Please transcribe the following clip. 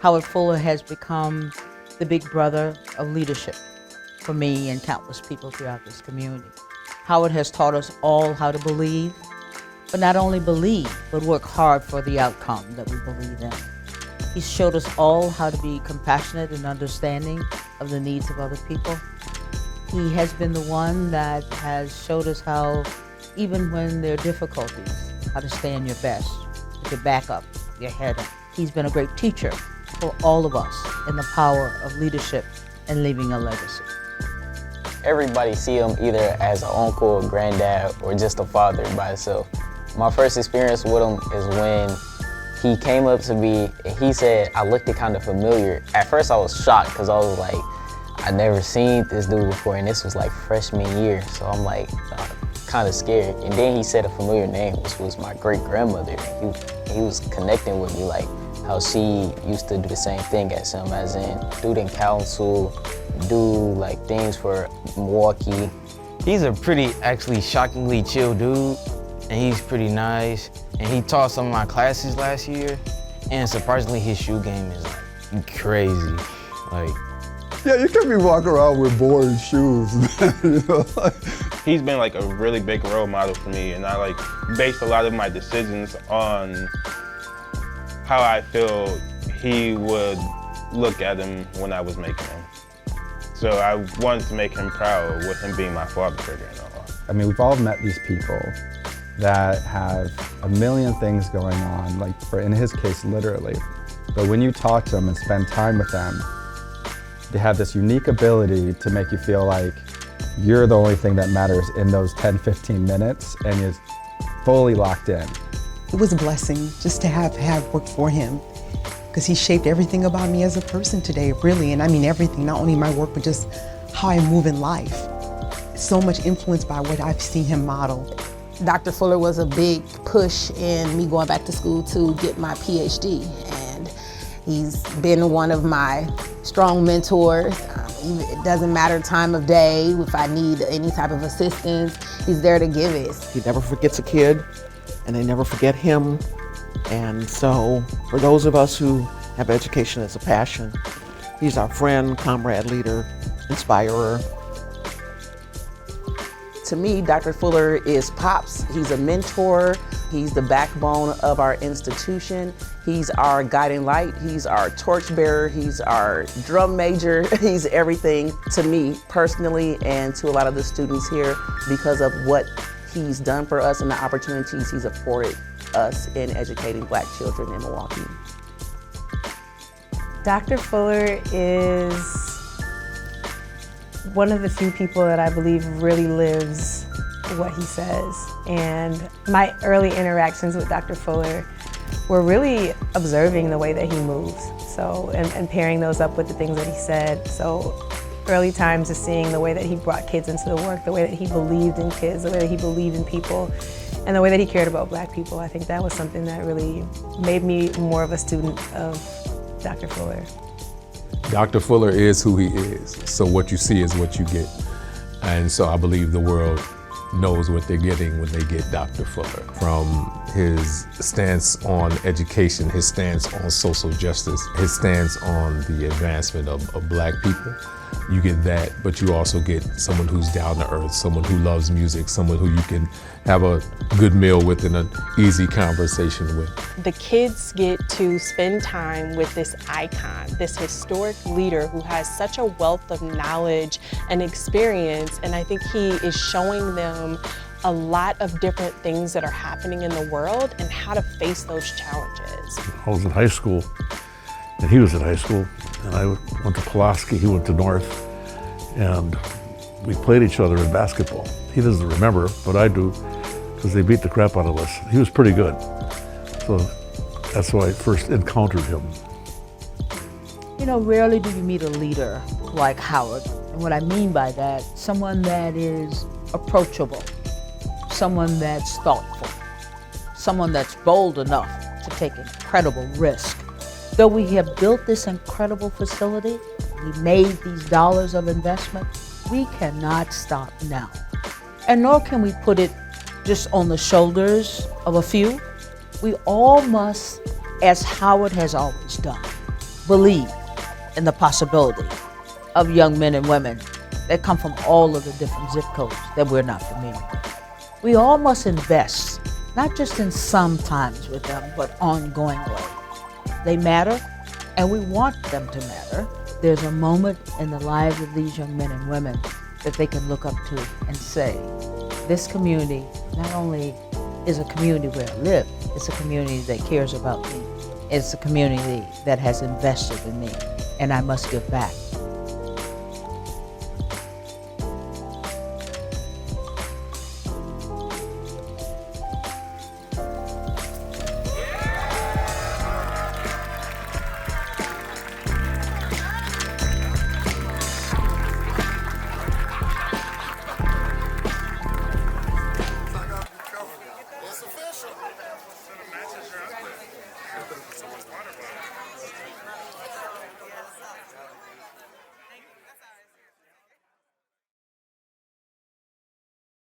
Howard Fuller has become the big brother of leadership for me and countless people throughout this community. Howard has taught us all how to believe, but not only believe, but work hard for the outcome that we believe in. He's showed us all how to be compassionate and understanding of the needs of other people. He has been the one that has showed us how, even when there are difficulties, how to stay in your best, with your back up, your head up. He's been a great teacher for all of us in the power of leadership and leaving a legacy. Everybody see him either as an uncle, a granddad, or just a father by himself. My first experience with him is when he came up to me and he said, I looked kind of familiar. At first I was shocked because I was like, I never seen this dude before, and this was like freshman year. So I'm like kind of scared. And then he said a familiar name, which was my great grandmother. He was connecting with me like how she used to do the same thing as him, as in student council, do like things for Milwaukee. He's a pretty, actually shockingly chill dude, and he's pretty nice. And he taught some of my classes last year, and surprisingly his shoe game is like crazy. Yeah, you can't be walking around with boring shoes, man, you know? He's been like a really big role model for me, and I like based a lot of my decisions on how I feel he would look at him when I was making them. So I wanted to make him proud with him being my father figure and all. I mean, we've all met these people that have a million things going on, like in his case, literally. But when you talk to them and spend time with them, they have this unique ability to make you feel like you're the only thing that matters in those 10, 15 minutes, and you're fully locked in. It was a blessing just to have worked for him, because he shaped everything about me as a person today, really. And I mean everything, not only my work, but just how I move in life. So much influenced by what I've seen him model. Dr. Fuller was a big push in me going back to school to get my PhD. And he's been one of my strong mentors. It doesn't matter time of day, if I need any type of assistance, he's there to give it. He never forgets a kid, and they never forget him. And so, for those of us who have education as a passion, he's our friend, comrade, leader, inspirer. To me, Dr. Fuller is Pops. He's a mentor. He's the backbone of our institution. He's our guiding light. He's our torchbearer. He's our drum major. He's everything to me personally and to a lot of the students here because of what he's done for us and the opportunities he's afforded us in educating Black children in Milwaukee. Dr. Fuller is one of the few people that I believe really lives what he says. And my early interactions with Dr. Fuller were really observing the way that he moves. So, and pairing those up with the things that he said. So early times of seeing the way that he brought kids into the work, the way that he believed in kids, the way that he believed in people, and the way that he cared about Black people. I think that was something that really made me more of a student of Dr. Fuller. Dr. Fuller is who he is, so what you see is what you get. And so I believe the world knows what they're getting when they get Dr. Fuller. From his stance on education, his stance on social justice, his stance on the advancement of Black people. You get that, but you also get someone who's down to earth, someone who loves music, someone who you can have a good meal with and an easy conversation with. The kids get to spend time with this icon, this historic leader who has such a wealth of knowledge and experience, and I think he is showing them a lot of different things that are happening in the world and how to face those challenges. I was in high school, and he was in high school, and I went to Pulaski, he went to North, and we played each other in basketball. He doesn't remember, but I do, because they beat the crap out of us. He was pretty good, so that's why I first encountered him. You know, rarely do you meet a leader like Howard. And what I mean by that, someone that is approachable, someone that's thoughtful, someone that's bold enough to take incredible risk. Though we have built this incredible facility, we made these dollars of investment, we cannot stop now. And nor can we put it just on the shoulders of a few. We all must, as Howard has always done, believe in the possibility of young men and women that come from all of the different zip codes that we're not familiar with. We all must invest, not just in some times with them, but ongoingly. They matter, and we want them to matter. There's a moment in the lives of these young men and women that they can look up to and say, this community not only is a community where I live, it's a community that cares about me. It's a community that has invested in me, and I must give back.